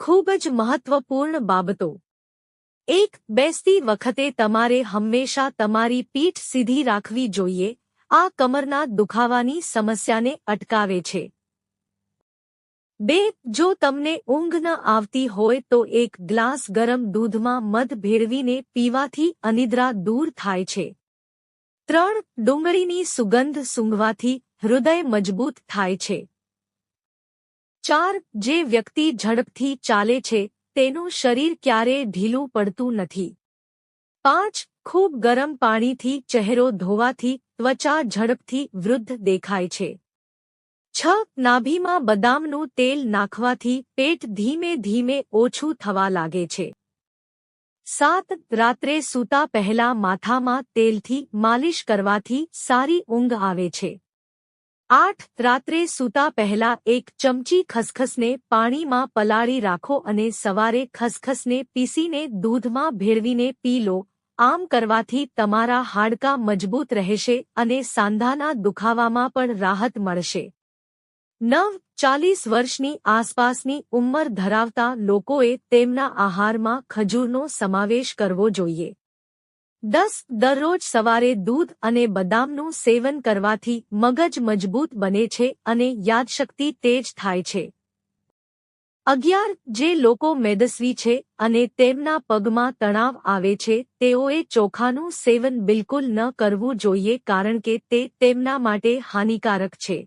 ખૂબ જ મહત્વપૂર્ણ બાબતો. 1. બેસતી વખતે તમારે હંમેશા તમારી પીઠ સીધી રાખવી જોઈએ. આ કમરના દુખાવાની સમસ્યાને અટકાવે છે. 2. જો તમને ઊંઘ ન આવતી હોય તો એક ગ્લાસ ગરમ દૂધમાં મધ ભેળવીને પીવાથી અનિદ્રા દૂર થાય છે. 3. ડુંગળીની સુગંધ સૂંઘવાથી હૃદય મજબૂત થાય છે. 4. જે વ્યક્તિ ઝડપથી ચાલે છે તેનું શરીર ક્યારેય ઢીલું પડતું નથી. 5. ખૂબ ગરમ પાણીથી ચહેરો ધોવાથી ત્વચા ઝડપથી વૃદ્ધ દેખાય છે. 6. નાભીમાં બદામનું તેલ નાખવાથી પેટ ધીમે ધીમે ઓછું થવા લાગે છે. 7. રાત્રે સૂતા પહેલા માથામાં તેલથી માલિશ કરવાથી સારી ઊંઘ આવે છે. 8. રાત્રે સૂતા પહેલા 1 ચમચી ખસખસને પાણીમાં પલાળી રાખો અને સવારે ખસખસને પીસીને દૂધમાં ભેળવીને પી લો. આમ કરવાથી તમારા હાડકાં મજબૂત રહેશે અને સાંધાના દુખાવામાં પણ રાહત મળશે. 9. 40 વર્ષની આસપાસની ઉંમર ધરાવતા લોકોએ તેમના આહારમાં ખજૂરનો સમાવેશ કરવો જોઈએ. 10. દરરોજ સવારે દૂધ અને બદામનું સેવન કરવાથી મગજ મજબૂત બને છે અને યાદશક્તિ તેજ થાય છે. 11. જે લોકો મેદસ્વી છે અને તેમના પગમાં તણાવ આવે છે તેઓએ ચોખાનું સેવન બિલકુલ ન કરવું જોઈએ કારણ કે તે તેમના માટે હાનિકારક છે.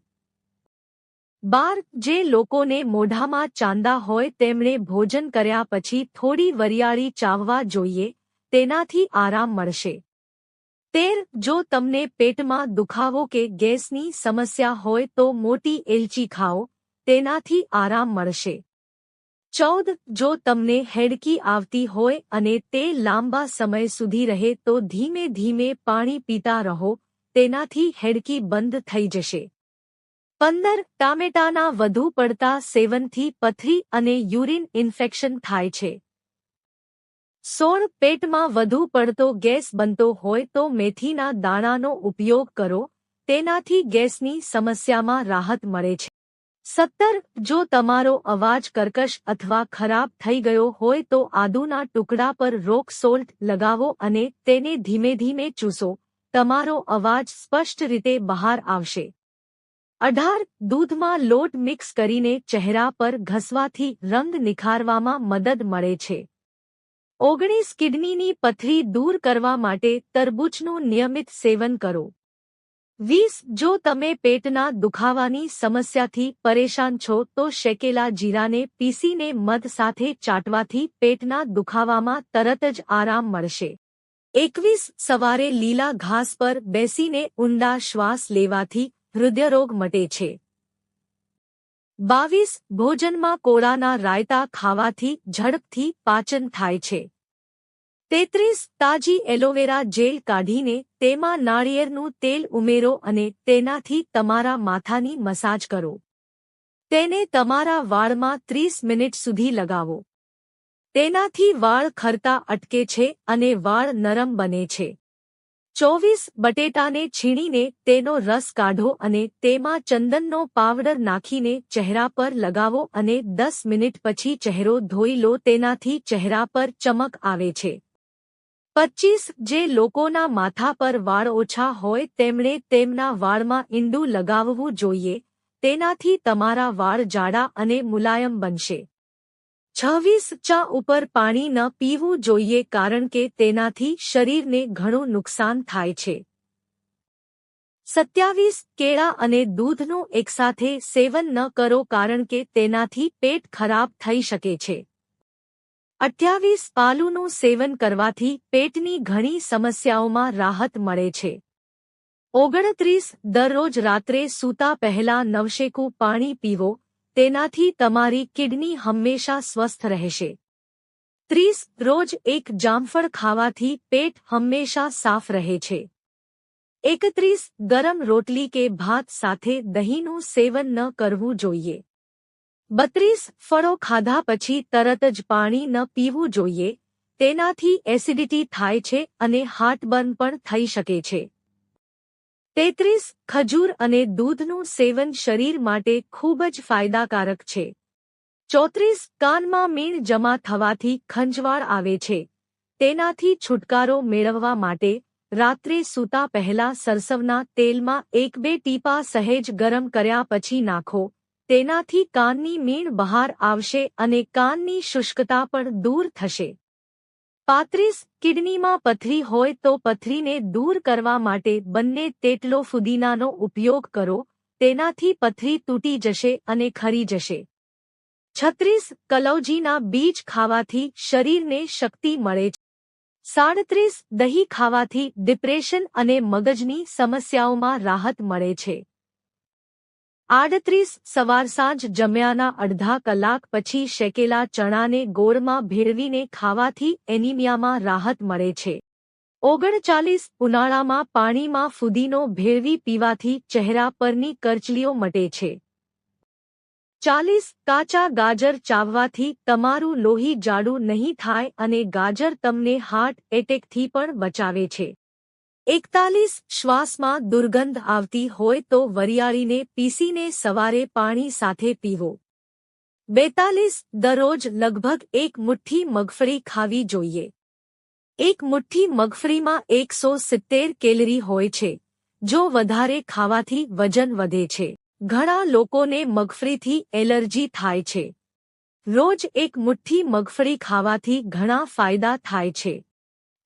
12. જે લોકોને મોઢામાં ચાંદા હોય તેમણે ભોજન કર્યા પછી થોડી વરિયાળી ચાવવા જોઈએ, તેનાથી આરામ મળશે. 13. જો તમને પેટમાં દુખાવો કે ગેસની સમસ્યા હોય તો મોટી એલચી ખાઓ, તેનાથી આરામ મળશે. 14. જો તમને હેડકી આવતી હોય અને તે લાંબા સમય સુધી રહે તો ધીમે ધીમે પાણી પીતા રહો, તેનાથી હેડકી બંધ થઈ જશે. 15. ટામેટાના વધુ પડતા સેવનથી પથરી અને યુરિન ઇન્ફેક્શન થાય છે. 16. પેટમાં વધુ પડતો ગેસ બનતો હોય તો મેથીના દાણાનો ઉપયોગ કરો, તેનાથી ગેસની સમસ્યામાં રાહત મળે છે. 17. જો તમારો અવાજ કર્કશ અથવા ખરાબ થઈ ગયો હોય તો આદુના ટુકડા પર રોક સોલ્ટ લગાવો અને તેને ધીમે ધીમે ચૂસો, તમારો અવાજ સ્પષ્ટ રીતે બહાર આવશે. 18. દૂધમાં લોટ મિક્સ કરીને ચહેરા પર ઘસવાથી રંગ નિખારવામાં મદદ મળે છે. 19. કિડનીની પથરી દૂર કરવા માટે તરબૂચનું નિયમિત સેવન કરો. 20. જો તમે પેટના દુખાવાની સમસ્યાથી પરેશાન છો તો શેકેલા જીરાને પીસીને મધ સાથે ચાટવાથી પેટના દુખાવામાં તરત જ આરામ મળશે. 21. સવારે લીલા ઘાસ પર બેસીને ઊંડા શ્વાસ લેવાથી હૃદયરોગ મટે છે. 22. ભોજનમાં કોળાના રાયતા ખાવાથી ઝડપથી પાચન થાય છે. 33. તાજી એલોવેરા જેલ કાઢીને તેમાં નાળિયેરનું તેલ ઉમેરો અને તેનાથી તમારા માથાની મસાજ કરો. તેને તમારા વાળમાં 30 મિનિટ સુધી લગાવો. તેનાથી વાળ ખરતા અટકે છે અને વાળ નરમ બને છે. 24. બટેટાને છીણીને તેનો રસ કાઢો અને તેમાં ચંદનનો પાવડર નાખીને ચહેરા પર લગાવો અને 10 મિનિટ પછી ચહેરો ધોઈ લો, તેનાથી ચહેરા પર ચમક આવે છે. 25. જે લોકોના માથા પર વાળ ઓછા હોય તેમણે તેમના વાળમાં ઈંડું લગાવવું જોઈએ, તેનાથી તમારા વાળ જાડા અને મુલાયમ બનશે. 26. ચા ઉપર પાણી ન પીવું જોઈએ કારણ કે તેનાથી શરીરને ઘણું નુકસાન થાય છે. 27. કેળા અને દૂધનું એકસાથે સેવન ન કરો કારણ કે તેનાથી પેટ ખરાબ થઈ શકે છે. 28. પાલુનું સેવન કરવાથી પેટની ઘણી સમસ્યાઓમાં રાહત મળે છે. 29. દરરોજ રાત્રે સૂતા પહેલા નવશેકું પાણી પીવો, તેનાથી તમારી કિડની હંમેશા સ્વસ્થ રહેશે. 30. રોજ એક જામફળ ખાવાથી પેટ હંમેશા સાફ રહે છે. 31. ગરમ રોટલી કે ભાત સાથે દહીંનું સેવન ન કરવું જોઈએ. 32. ફળો ખાધા પછી તરત જ પાણી ન પીવું જોઈએ, તેનાથી એસિડિટી થાય છે અને હાર્ટબર્ન પણ થઈ શકે છે. 33. ખજૂર અને દૂધનું સેવન શરીર માટે ખૂબ જ ફાયદાકારક છે. 34 કાનમાં મીણ જમા થવાથી ખંજવાળ આવે છે, તેનાથી છુટકારો મેળવવા માટે રાત્રે સૂતા પહેલા સરસવના તેલમાં 1-2 ટીપા સહેજ ગરમ કર્યા પછી નાખો, તેનાથી કાનની મીણ બહાર આવશે અને કાનની શુષ્કતા પણ દૂર થશે. 35 કિડનીમાં પથરી હોય તો પથરીને દૂર કરવા માટે બંને તેટલો ફુદીનાનો ઉપયોગ કરો, તેનાથી પથરી તૂટી જશે અને ખરી જશે. 36 કલૌજીના બીજ ખાવાથી શરીરને શક્તિ મળે છે. 37 દહીં ખાવાથી ડિપ્રેશન અને મગજની સમસ્યાઓમાં રાહત મળે છે. 38 સવાર સાંજ જમ્યાના અડધા કલાક પછી શેકેલા ચણાને ગોળમાં ભેળવીને ખાવાથી એનિમિયામાં રાહત મળે છે. 39 ઉનાળામાં પાણીમાં ફુદીનો ભેળવી પીવાથી ચહેરા પરની કરચલીઓ મટે છે. 40 કાચા ગાજર ચાવવાથી તમારું લોહી જાડું નહીં થાય અને ગાજર તમને હાર્ટ એટેકથી પણ બચાવે છે. 41 શ્વાસમાં દુર્ગંધ આવતી હોય તો વરિયાળીને પીસીને સવારે પાણી સાથે પીવો. 42 દરરોજ લગભગ 1 મુઠ્ઠી મગફળી ખાવી જોઈએ. 1 મુઠ્ઠી મગફળીમાં 170 કેલરી હોય છે. જો વધારે ખાવાથી વજન વધે છે. ઘણા લોકોને મગફળીથી એલર્જી થાય છે. રોજ 1 મુઠ્ઠી મગફળી ખાવાથી ઘણા ફાયદા થાય છે.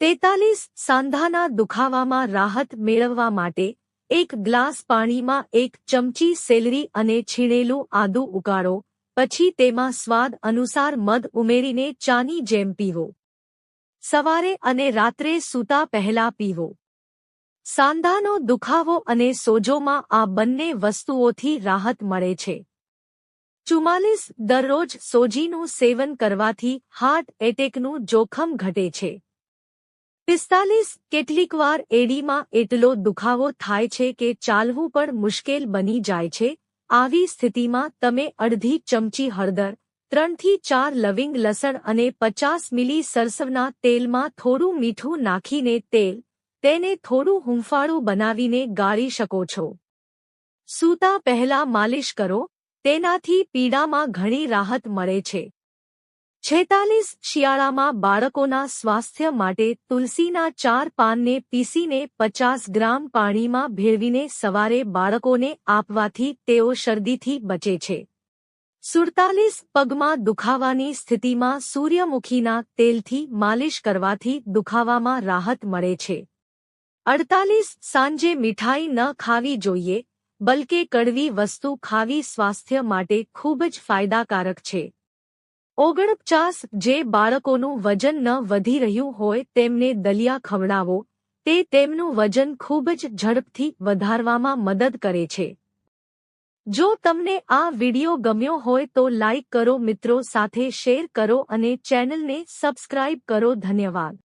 43 સાંધાના દુખાવામાં રાહત મેળવવા માટે 1 ગ્લાસ પાણીમાં 1 ચમચી સેલરી અને છીણેલું આદું ઉકાળો, પછી તેમાં સ્વાદ અનુસાર મધ ઉમેરીને ચાની જેમ પીવો. સવારે અને રાત્રે સૂતા પહેલા પીવો. સાંધાનો દુખાવો અને સોજોમાં આ બંને વસ્તુઓથી રાહત મળે છે. 44 દરરોજ સોજીનું સેવન કરવાથી હાર્ટ એટેકનું જોખમ ઘટે છે. 45 કેટલીકવાર એડીમાં એટલો દુખાવો થાય છે કે ચાલવું પણ મુશ્કેલ બની જાય છે. આવી સ્થિતિમાં તમે અડધી ચમચી હળદર, 3 થી 4 લવિંગ લસણ અને 50 મિલી સરસવના તેલમાં થોડું મીઠું નાખીને તેને થોડું હૂંફાળું બનાવીને ગાળી શકો છો. સૂતા પહેલા માલિશ કરો, તેનાથી પીડામાં ઘણી રાહત મળે છે. 46 શિયાળામાં બાળકોના સ્વાસ્થ્ય માટે તુલસીના 4 પાનને પીસીને 50 ગ્રામ પાણીમાં ભેળવીને સવારે બાળકોને આપવાથી તેઓ શરદીથી બચે છે. 47 પગમાં દુખાવાની સ્થિતિમાં સૂર્યમુખીના તેલથી માલિશ કરવાથી દુખાવામાં રાહત મળે છે. 48 સાંજે મીઠાઈ ન ખાવી જોઈએ, બલકે કડવી વસ્તુ ખાવી સ્વાસ્થ્ય માટે ખૂબ જ ફાયદાકારક છે. 49 જે બાળકોનું વજન ન વધી રહ્યું હોય તેમને દલિયા ખવડાવો, તે તેમનું વજન ખૂબ જ ઝડપથી વધારવામાં મદદ કરે છે. જો તમને આ વિડિયો ગમ્યો હોય તો લાઇક કરો, મિત્રો સાથે શેર કરો અને ચેનલને સબસ્ક્રાઇબ કરો. ધન્યવાદ.